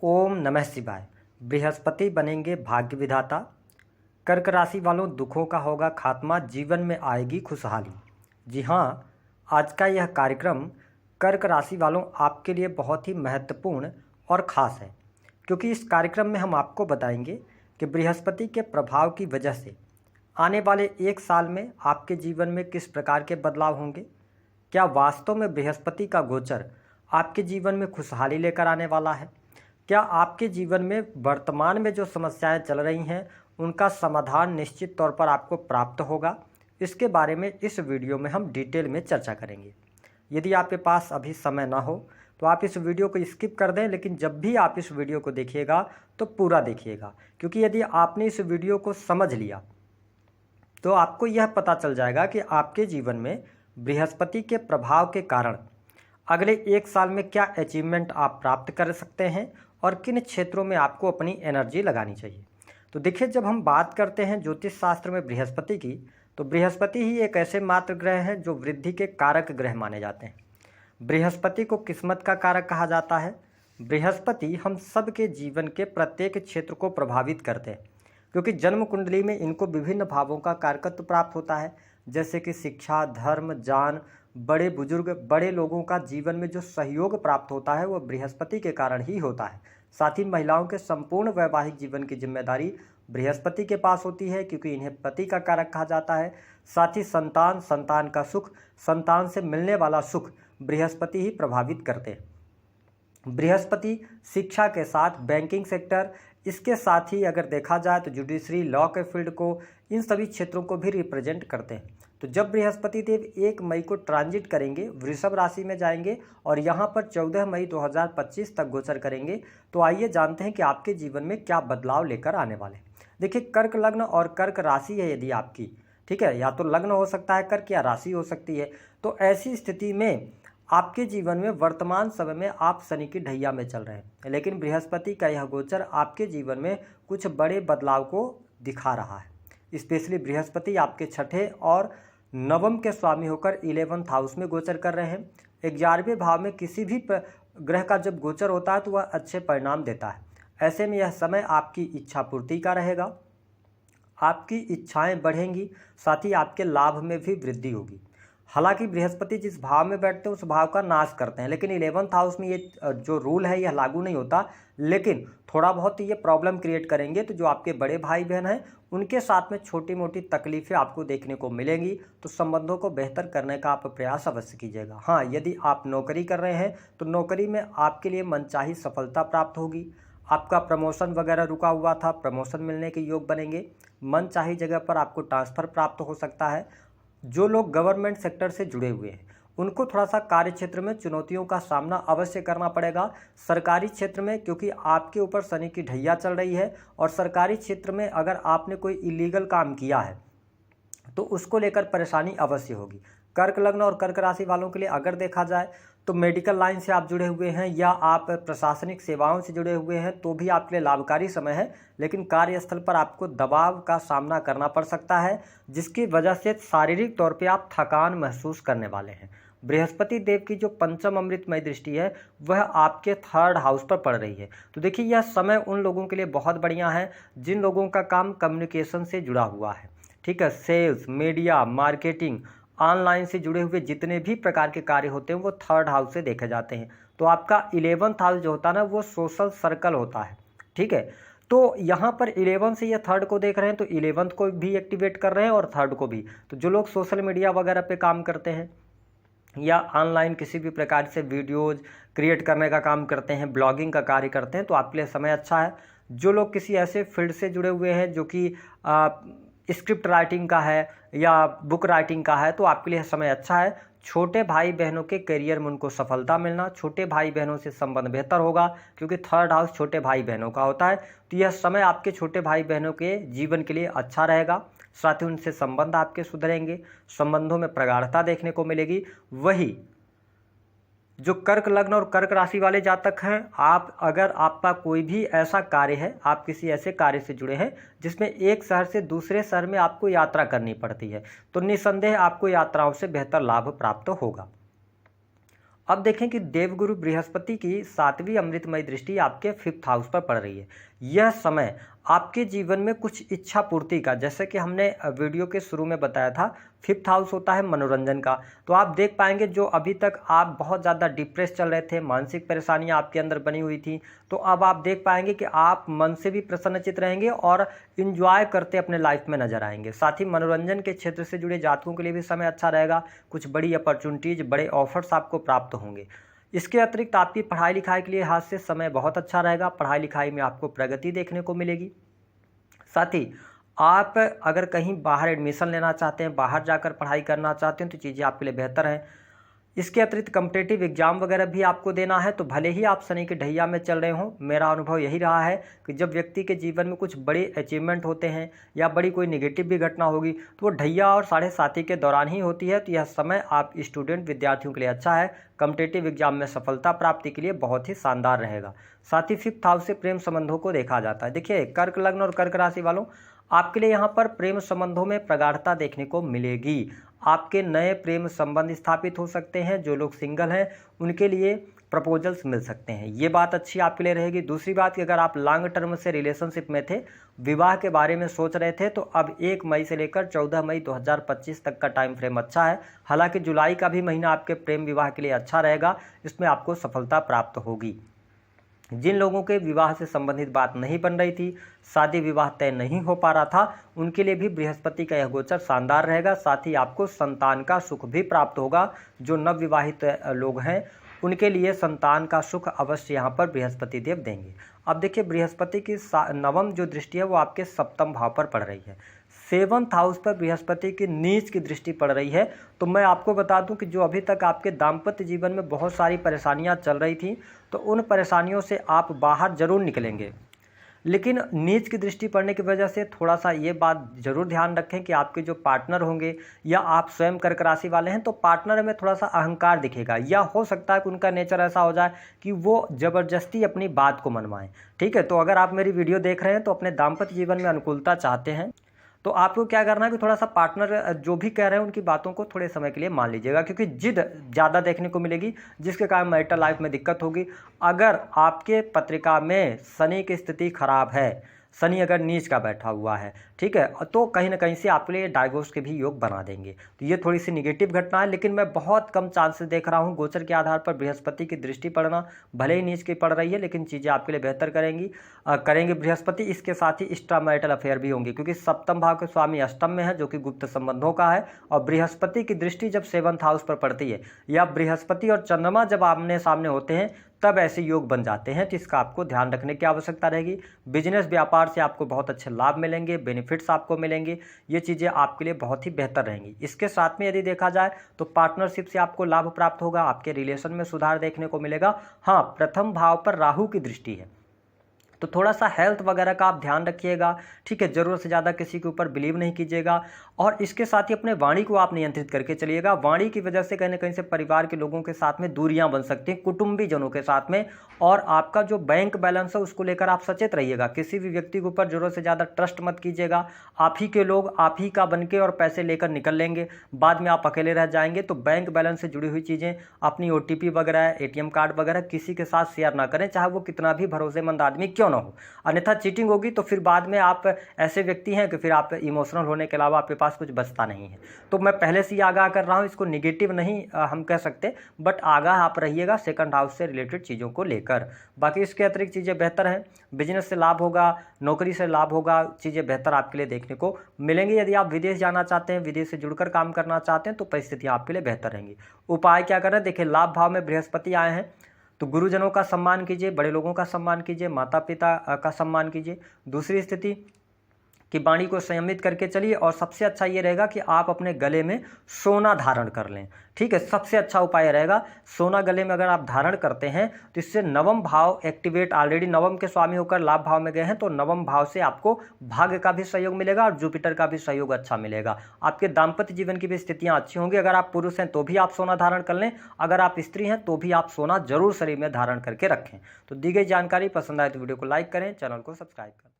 ओम नमः शिवाय। बृहस्पति बनेंगे भाग्य विधाता। कर्क राशि वालों, दुखों का होगा खात्मा, जीवन में आएगी खुशहाली। जी हाँ, आज का यह कार्यक्रम कर्क राशि वालों आपके लिए बहुत ही महत्वपूर्ण और ख़ास है, क्योंकि इस कार्यक्रम में हम आपको बताएंगे कि बृहस्पति के प्रभाव की वजह से आने वाले एक साल में आपके जीवन में किस प्रकार के बदलाव होंगे। क्या वास्तव में बृहस्पति का गोचर आपके जीवन में खुशहाली लेकर आने वाला है? क्या आपके जीवन में वर्तमान में जो समस्याएं चल रही हैं उनका समाधान निश्चित तौर पर आपको प्राप्त होगा? इसके बारे में इस वीडियो में हम डिटेल में चर्चा करेंगे। यदि आपके पास अभी समय ना हो तो आप इस वीडियो को स्किप कर दें, लेकिन जब भी आप इस वीडियो को देखिएगा तो पूरा देखिएगा, क्योंकि यदि आपने इस वीडियो को समझ लिया तो आपको यह पता चल जाएगा कि आपके जीवन में बृहस्पति के प्रभाव के कारण अगले एक साल में क्या अचीवमेंट आप प्राप्त कर सकते हैं और किन क्षेत्रों में आपको अपनी एनर्जी लगानी चाहिए। तो देखिए, जब हम बात करते हैं ज्योतिष शास्त्र में बृहस्पति की, तो बृहस्पति ही एक ऐसे मात्र ग्रह हैं जो वृद्धि के कारक ग्रह माने जाते हैं। बृहस्पति को किस्मत का कारक कहा जाता है। बृहस्पति हम सब के जीवन के प्रत्येक क्षेत्र को प्रभावित करते हैं, क्योंकि जन्म कुंडली में इनको विभिन्न भावों का कारकत्व प्राप्त होता है, जैसे कि शिक्षा, धर्म, जान, बड़े बुजुर्ग, बड़े लोगों का जीवन में जो सहयोग प्राप्त होता है वह बृहस्पति के कारण ही होता है। साथ ही महिलाओं के संपूर्ण वैवाहिक जीवन की जिम्मेदारी बृहस्पति के पास होती है, क्योंकि इन्हें पति का कारक कहा जाता है। साथ ही संतान, संतान का सुख, संतान से मिलने वाला सुख बृहस्पति ही प्रभावित करते हैं। बृहस्पति शिक्षा के साथ बैंकिंग सेक्टर, इसके साथ ही अगर देखा जाए तो जुडिशरी, लॉ के फील्ड को, इन सभी क्षेत्रों को भी रिप्रेजेंट करते हैं। तो जब बृहस्पति देव 1 मई को ट्रांजिट करेंगे, वृषभ राशि में जाएंगे और यहाँ पर 14 मई 2025 तक गोचर करेंगे, तो आइए जानते हैं कि आपके जीवन में क्या बदलाव लेकर आने वाले। देखिए, कर्क लग्न और कर्क राशि है यदि आपकी, ठीक है, या तो लग्न हो सकता है कर्क या राशि हो सकती है। तो ऐसी स्थिति में आपके जीवन में वर्तमान समय में आप शनि की ढैया में चल रहे हैं, लेकिन बृहस्पति का यह गोचर आपके जीवन में कुछ बड़े बदलाव को दिखा रहा है। स्पेशली बृहस्पति आपके छठे और नवम के स्वामी होकर 11th हाउस में गोचर कर रहे हैं। 11वें भाव में किसी भी ग्रह का जब गोचर होता है तो वह अच्छे परिणाम देता है। ऐसे में यह समय आपकी इच्छा पूर्ति का रहेगा, आपकी इच्छाएं बढ़ेंगी, साथ ही आपके लाभ में भी वृद्धि होगी। हालांकि बृहस्पति जिस भाव में बैठते हैं उस भाव का नाश करते हैं, लेकिन 11th हाउस में ये जो रूल है यह लागू नहीं होता, लेकिन थोड़ा बहुत ये प्रॉब्लम क्रिएट करेंगे। तो जो आपके बड़े भाई बहन हैं उनके साथ में छोटी मोटी तकलीफें आपको देखने को मिलेंगी, तो संबंधों को बेहतर करने का आप प्रयास अवश्य कीजिएगा। हाँ, यदि आप नौकरी कर रहे हैं तो नौकरी में आपके लिए मनचाही सफलता प्राप्त होगी। आपका प्रमोशन वगैरह रुका हुआ था, प्रमोशन मिलने के योग बनेंगे। मनचाही जगह पर आपको ट्रांसफ़र प्राप्त हो सकता है। जो लोग गवर्नमेंट सेक्टर से जुड़े हुए हैं उनको थोड़ा सा कार्य क्षेत्र में चुनौतियों का सामना अवश्य करना पड़ेगा। सरकारी क्षेत्र में, क्योंकि आपके ऊपर शनि की ढैया चल रही है, और सरकारी क्षेत्र में अगर आपने कोई इलीगल काम किया है तो उसको लेकर परेशानी अवश्य होगी। कर्क लग्न और कर्क राशि वालों के लिए अगर देखा जाए तो मेडिकल लाइन से आप जुड़े हुए हैं या आप प्रशासनिक सेवाओं से जुड़े हुए हैं तो भी आपके लिए लाभकारी समय है, लेकिन कार्यस्थल पर आपको दबाव का सामना करना पड़ सकता है, जिसकी वजह से शारीरिक तौर पे आप थकान महसूस करने वाले हैं। बृहस्पति देव की जो पंचम अमृतमय दृष्टि है वह आपके 3rd हाउस पर पड़ रही है। तो देखिए, यह समय उन लोगों के लिए बहुत बढ़िया है जिन लोगों का काम कम्युनिकेशन से जुड़ा हुआ है, ठीक है, सेल्स, मीडिया, मार्केटिंग, ऑनलाइन से जुड़े हुए जितने भी प्रकार के कार्य होते हैं वो 3rd हाउस से देखे जाते हैं। तो आपका 11th हाउस जो होता है ना वो सोशल सर्कल होता है, ठीक है। तो यहाँ पर 11 से ये 3rd को देख रहे हैं तो 11th को भी एक्टिवेट कर रहे हैं और 3rd को भी। तो जो लोग सोशल मीडिया वगैरह पे काम करते हैं या ऑनलाइन किसी भी प्रकार से वीडियोज़ क्रिएट करने का काम करते हैं, ब्लॉगिंग का कार्य करते हैं, तो आपके लिए समय अच्छा है। जो लोग किसी ऐसे फील्ड से जुड़े हुए हैं जो कि स्क्रिप्ट राइटिंग का है या बुक राइटिंग का है, तो आपके लिए समय अच्छा है। छोटे भाई बहनों के करियर में उनको सफलता मिलना, छोटे भाई बहनों से संबंध बेहतर होगा, क्योंकि 3rd हाउस छोटे भाई बहनों का होता है। तो यह समय आपके छोटे भाई बहनों के जीवन के लिए अच्छा रहेगा। साथ ही उनसे संबंध आपके सुधरेंगे, संबंधों में प्रगाढ़ता देखने को मिलेगी। वही जो कर्क लग्न और कर्क राशि वाले जातक हैं, आप अगर आपका कोई भी ऐसा कार्य है, आप किसी ऐसे कार्य से जुड़े हैं जिसमें एक शहर से दूसरे शहर में आपको यात्रा करनी पड़ती है, तो निसंदेह आपको यात्राओं से बेहतर लाभ प्राप्त होगा। अब देखें कि देवगुरु बृहस्पति की 7वीं अमृतमय दृष्टि आपके 5th हाउस पर पड़ रही है। यह समय आपके जीवन में कुछ इच्छा पूर्ति का, जैसे कि हमने वीडियो के शुरू में बताया था, 5th हाउस होता है मनोरंजन का। तो आप देख पाएंगे जो अभी तक आप बहुत ज़्यादा डिप्रेस चल रहे थे, मानसिक परेशानियां आपके अंदर बनी हुई थी, तो अब आप देख पाएंगे कि आप मन से भी प्रसन्नचित रहेंगे और इंजॉय करते अपने लाइफ में नजर आएंगे। साथ ही मनोरंजन के क्षेत्र से जुड़े जातकों के लिए भी समय अच्छा रहेगा। कुछ बड़ी अपॉर्चुनिटीज, बड़े ऑफर्स आपको प्राप्त होंगे। इसके अतिरिक्त आपकी पढ़ाई लिखाई के लिए हाथ से समय बहुत अच्छा रहेगा। पढ़ाई लिखाई में आपको प्रगति देखने को मिलेगी। साथ ही आप अगर कहीं बाहर एडमिशन लेना चाहते हैं, बाहर जाकर पढ़ाई करना चाहते हैं, तो चीज़ें आपके लिए बेहतर हैं। इसके अतिरिक्त कम्पिटेटिव एग्जाम वगैरह भी आपको देना है, तो भले ही आप शनि के ढैया में चल रहे हों, मेरा अनुभव यही रहा है कि जब व्यक्ति के जीवन में कुछ बड़े अचीवमेंट होते हैं या बड़ी कोई नेगेटिव भी घटना होगी तो वो ढैया और 7.5 के दौरान ही होती है। तो यह समय आप स्टूडेंट विद्यार्थियों के लिए अच्छा है। कम्पिटेटिव एग्जाम में सफलता प्राप्ति के लिए बहुत ही शानदार रहेगा। साथ ही 5th हाउस से प्रेम संबंधों को देखा जाता है। देखिए, कर्क लग्न और कर्क राशि वालों, आपके लिए यहाँ पर प्रेम संबंधों में प्रगाढ़ता देखने को मिलेगी। आपके नए प्रेम संबंध स्थापित हो सकते हैं। जो लोग सिंगल हैं उनके लिए प्रपोजल्स मिल सकते हैं, ये बात अच्छी आपके लिए रहेगी। दूसरी बात कि अगर आप लॉन्ग टर्म से रिलेशनशिप में थे, विवाह के बारे में सोच रहे थे, तो अब 1 मई से लेकर 14 मई 2025 तक का टाइम फ्रेम अच्छा है। हालांकि जुलाई का भी महीना आपके प्रेम विवाह के लिए अच्छा रहेगा, इसमें आपको सफलता प्राप्त होगी। जिन लोगों के विवाह से संबंधित बात नहीं बन रही थी, शादी विवाह तय नहीं हो पा रहा था, उनके लिए भी बृहस्पति का यह गोचर शानदार रहेगा। साथ ही आपको संतान का सुख भी प्राप्त होगा। जो नवविवाहित लोग हैं उनके लिए संतान का सुख अवश्य यहाँ पर बृहस्पति देव देंगे। अब देखिए, बृहस्पति की 9वीं जो दृष्टि है वो आपके 7th भाव पर पड़ रही है। 7th हाउस पर बृहस्पति की नीच की दृष्टि पड़ रही है। तो मैं आपको बता दूं कि जो अभी तक आपके दाम्पत्य जीवन में बहुत सारी परेशानियां चल रही थी, तो उन परेशानियों से आप बाहर जरूर निकलेंगे। लेकिन नीच की दृष्टि पड़ने की वजह से थोड़ा सा ये बात जरूर ध्यान रखें कि आपके जो पार्टनर होंगे या आप स्वयं कर्क राशि वाले हैं, तो पार्टनर में थोड़ा सा अहंकार दिखेगा, या हो सकता है कि उनका नेचर ऐसा हो जाए कि वो ज़बरदस्ती अपनी बात को मनवाएं। ठीक है, तो अगर आप मेरी वीडियो देख रहे हैं तो अपने दाम्पत्य जीवन में अनुकूलता चाहते हैं, तो आपको क्या करना है कि थोड़ा सा पार्टनर जो भी कह रहे हैं उनकी बातों को थोड़े समय के लिए मान लीजिएगा, क्योंकि जिद ज़्यादा देखने को मिलेगी, जिसके कारण मैरिटल लाइफ में दिक्कत होगी। अगर आपके पत्रिका में शनि की स्थिति खराब है, शनि अगर नीच का बैठा हुआ है, ठीक है, तो कहीं ना कहीं से आपके लिए डाइवोर्स के भी योग बना देंगे। तो ये थोड़ी सी निगेटिव घटना है, लेकिन मैं बहुत कम चांसेस देख रहा हूँ। गोचर के आधार पर बृहस्पति की दृष्टि पड़ना, भले ही नीच की पड़ रही है, लेकिन चीज़ें आपके लिए बेहतर करेंगे बृहस्पति। इसके साथ ही एक्स्ट्रा मैरिटल अफेयर भी होंगे, क्योंकि 7th भाव के स्वामी अष्टम में है, जो कि गुप्त संबंधों का है। और बृहस्पति की दृष्टि जब 7th हाउस पर पड़ती है, या बृहस्पति और चंद्रमा जब आमने सामने होते हैं, तब ऐसे योग बन जाते हैं। तो इसका आपको ध्यान रखने की आवश्यकता रहेगी। बिजनेस व्यापार से आपको बहुत अच्छे लाभ मिलेंगे, बेनिफिट्स आपको मिलेंगे, ये चीज़ें आपके लिए बहुत ही बेहतर रहेंगी। इसके साथ में यदि देखा जाए तो पार्टनरशिप से आपको लाभ प्राप्त होगा, आपके रिलेशन में सुधार देखने को मिलेगा। हाँ, 1st भाव पर राहु की दृष्टि है, तो थोड़ा सा हेल्थ वगैरह का आप ध्यान रखिएगा। ठीक है, ज़रूरत से ज़्यादा किसी के ऊपर बिलीव नहीं कीजिएगा, और इसके साथ ही अपने वाणी को आप नियंत्रित करके चलिएगा। वाणी की वजह से कहीं ना कहीं से परिवार के लोगों के साथ में दूरियां बन सकती हैं, कुटुंबीजनों के साथ में। और आपका जो बैंक बैलेंस है उसको लेकर आप सचेत रहिएगा। किसी भी व्यक्ति के ऊपर ज़रूरत से ज़्यादा ट्रस्ट मत कीजिएगा। आप ही के लोग आप ही का बन के और पैसे लेकर निकल लेंगे, बाद में आप अकेले रह जाएंगे। तो बैंक बैलेंस से जुड़ी हुई चीज़ें, अपनी OTP वगैरह, ATM कार्ड वगैरह किसी के साथ शेयर ना करें, चाहे वो कितना भी भरोसेमंद आदमी क्यों ना हो, अन्यथा चीटिंग होगी। तो फिर बाद में आप ऐसे व्यक्ति हैं कि फिर आप इमोशनल होने के अलावा आपके पास कुछ बचता नहीं है। तो मैं पहले से ही आगाह कर रहा हूँ, इसको निगेटिव नहीं हम कह सकते, बट आगाह आप रहिएगा 2nd हाउस से रिलेटेड चीज़ों को लेकर। बाकी इसके अतिरिक्त चीज़ें बेहतर हैं। बिजनेस से लाभ होगा, नौकरी से लाभ होगा, चीज़ें बेहतर आपके लिए देखने को मिलेंगी। यदि आप विदेश जाना चाहते हैं, विदेश से जुड़कर काम करना चाहते हैं, तो परिस्थितियाँ आपके लिए बेहतर रहेंगी। उपाय क्या करें? देखिए, लाभ भाव में बृहस्पति आए हैं, तो गुरुजनों का सम्मान कीजिए, बड़े लोगों का सम्मान कीजिए, माता पिता का सम्मान कीजिए। दूसरी स्थिति कि वाणी को संयमित करके चलिए, और सबसे अच्छा ये रहेगा कि आप अपने गले में सोना धारण कर लें। ठीक है, सबसे अच्छा उपाय रहेगा सोना गले में अगर आप धारण करते हैं, तो इससे 9वां भाव एक्टिवेट, ऑलरेडी 9वां के स्वामी होकर लाभ भाव में गए हैं, तो 9वां भाव से आपको भाग्य का भी सहयोग मिलेगा और जुपिटर का भी सहयोग अच्छा मिलेगा। आपके दाम्पत्य जीवन की भी स्थितियां अच्छी होंगी। अगर आप पुरुष हैं तो भी आप सोना धारण कर लें, अगर आप स्त्री हैं तो भी आप सोना जरूर शरीर में धारण करके रखें। तो दी गई जानकारी पसंद आए तो वीडियो को लाइक करें, चैनल को सब्सक्राइब करें।